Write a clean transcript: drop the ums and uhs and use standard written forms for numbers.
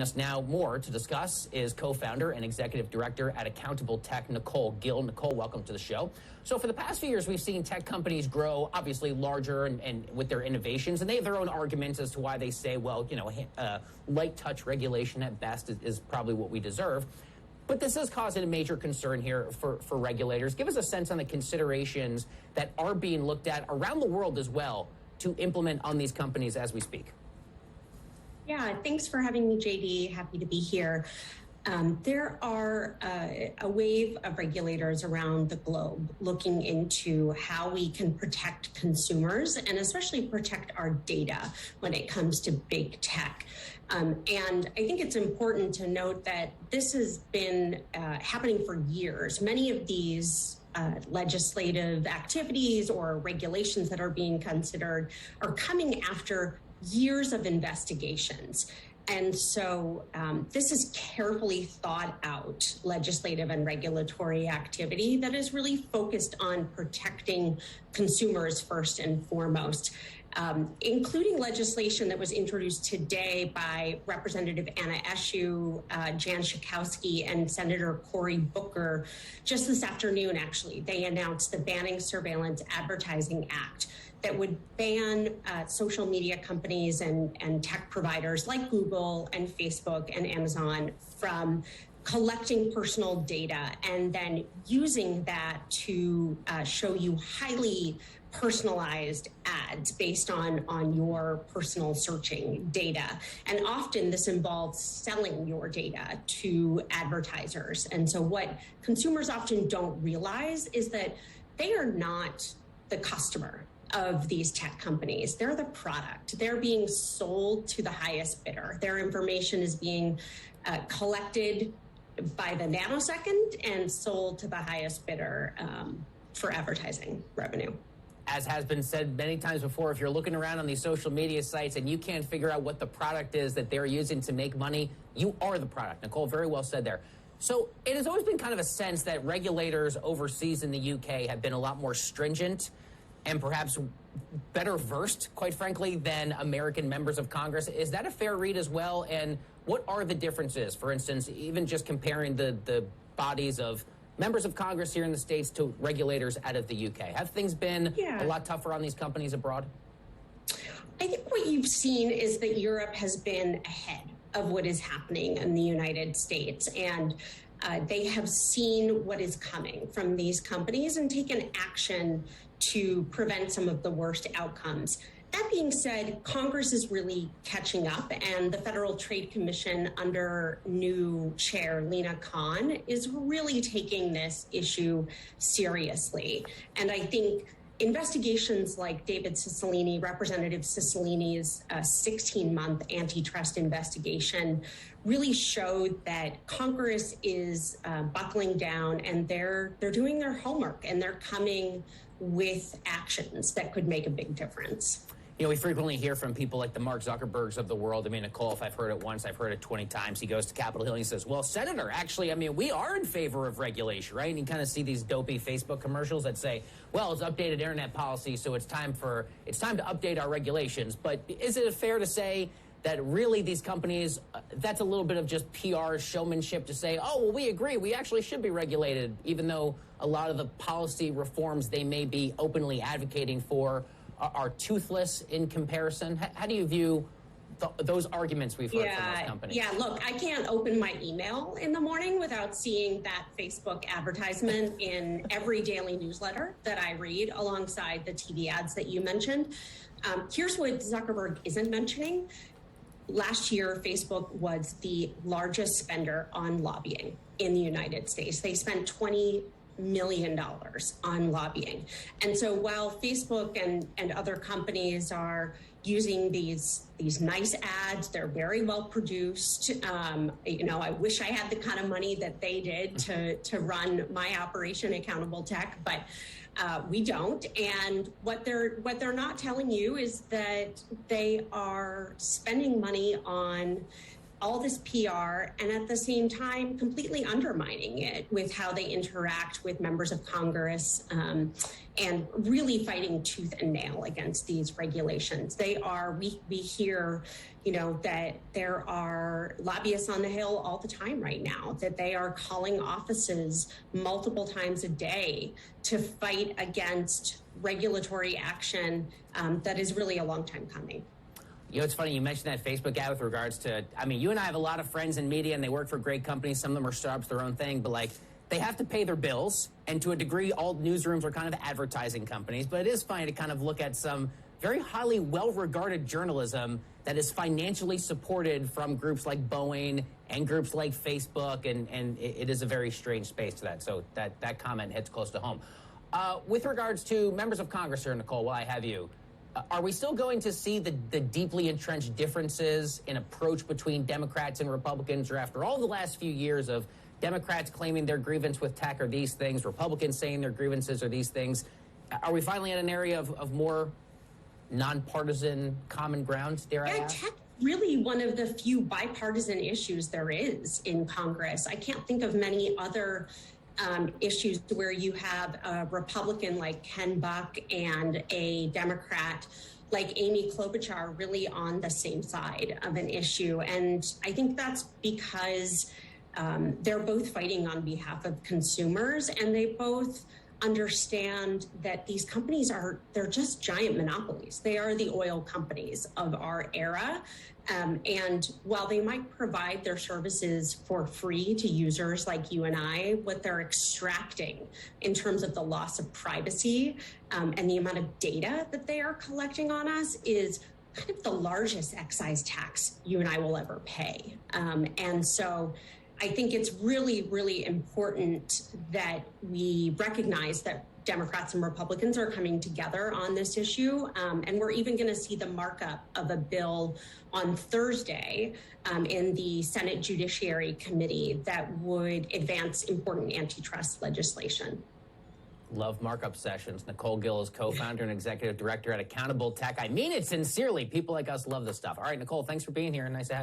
Us now more to discuss is co-founder and executive director at Accountable Tech, Nicole Gill. Nicole, welcome to the show. So for the past few years, we've seen tech companies grow obviously larger and with their innovations, and they have their own arguments as to why they say, well, light touch regulation at best is probably what we deserve. But this is causing a major concern here for regulators. Give us a sense on the considerations that are being looked at around the world as well to implement on these companies as we speak. Yeah, thanks for having me, JD. Happy to be here. There are a wave of regulators around the globe looking into how we can protect consumers and especially protect our data when it comes to big tech. And I think it's important to note that this has been happening for years. Many of these legislative activities or regulations that are being considered are coming after years of investigations. And so this is carefully thought out legislative and regulatory activity that is really focused on protecting consumers first and foremost, including legislation that was introduced today by Representative Anna Eshoo, Jan Schakowsky, and Senator Cory Booker. Just this afternoon, actually, they announced the Banning Surveillance Advertising Act that would ban social media companies and tech providers like Google and Facebook and Amazon from collecting personal data and then using that to show you highly personalized ads based on your personal searching data. And often this involves selling your data to advertisers. And so what consumers often don't realize is that they are not the customer of these tech companies. They're the product. They're being sold to the highest bidder. Their information is being collected by the nanosecond and sold to the highest bidder for advertising revenue. As has been said many times before, if you're looking around on these social media sites and you can't figure out what the product is that they're using to make money, you are the product. Nicole, very well said there. So it has always been kind of a sense that regulators overseas in the UK have been a lot more stringent and perhaps better versed, quite frankly, than American members of Congress. Is that a fair read as well? And what are the differences? For instance, even just comparing the bodies of members of Congress here in the States to regulators out of the UK. Have things been a lot tougher on these companies abroad? I think what you've seen is that Europe has been ahead of what is happening in the United States. And they have seen what is coming from these companies and taken action to prevent some of the worst outcomes. That being said, Congress is really catching up, and the Federal Trade Commission under new chair Lina Khan is really taking this issue seriously. And I think investigations like David Cicilline, Representative Cicilline's 16-month antitrust investigation really showed that Congress is buckling down, and they're doing their homework, and they're coming with actions that could make a big difference. You know, we frequently hear from people like the Mark Zuckerbergs of the world. I mean, Nicole, if I've heard it once, I've heard it 20 times. He goes to Capitol Hill and he says, well, Senator, actually, I mean, we are in favor of regulation, right? And you kind of see these dopey Facebook commercials that say, well, it's updated internet policy, so it's time to update our regulations. But is it fair to say that really these companies, that's a little bit of just PR showmanship to say, oh, well, we agree, we actually should be regulated, even though a lot of the policy reforms they may be openly advocating for are toothless in comparison? How do you view those arguments we've heard from those companies? Yeah, look, I can't open my email in the morning without seeing that Facebook advertisement in every daily newsletter that I read alongside the TV ads that you mentioned. Here's what Zuckerberg isn't mentioning. Last year, Facebook was the largest spender on lobbying in the United States. They spent $20 million on lobbying. And so while Facebook and other companies are using these nice ads, they're very well produced. I wish I had the kind of money that they did to run my operation, Accountable Tech, but we don't. And what they're not telling you is that they are spending money on all this PR and at the same time completely undermining it with how they interact with members of Congress, and really fighting tooth and nail against these regulations. We hear, that there are lobbyists on the Hill all the time right now, that they are calling offices multiple times a day to fight against regulatory action that is really a long time coming. It's funny, you mentioned that Facebook ad with regards to, you and I have a lot of friends in media and they work for great companies. Some of them are startups, their own thing, but they have to pay their bills. And to a degree, all newsrooms are kind of advertising companies. But it is funny to kind of look at some very highly well-regarded journalism that is financially supported from groups like Boeing and groups like Facebook. And it is a very strange space to that. So that comment hits close to home. With regards to members of Congress here, Nicole, while I have you, are we still going to see the deeply entrenched differences in approach between Democrats and Republicans, or after all the last few years of Democrats claiming their grievance with tech are these things, Republicans saying their grievances are these things, are we finally in an area of more nonpartisan common ground, dare I ask? Tech really one of the few bipartisan issues there is in Congress. I can't think of many other issues where you have a Republican like Ken Buck and a Democrat like Amy Klobuchar really on the same side of an issue. And I think that's because they're both fighting on behalf of consumers, and they both understand that these companies they're just giant monopolies. They are the oil companies of our era. And while they might provide their services for free to users like you and I, what they're extracting in terms of the loss of privacy and the amount of data that they are collecting on us is kind of the largest excise tax you and I will ever pay. And so I think it's really, really important that we recognize that Democrats and Republicans are coming together on this issue. And we're even going to see the markup of a bill on Thursday in the Senate Judiciary Committee that would advance important antitrust legislation. Love markup sessions. Nicole Gill is co-founder and executive director at Accountable Tech. I mean it sincerely. People like us love this stuff. All right, Nicole, thanks for being here. Nice to have you.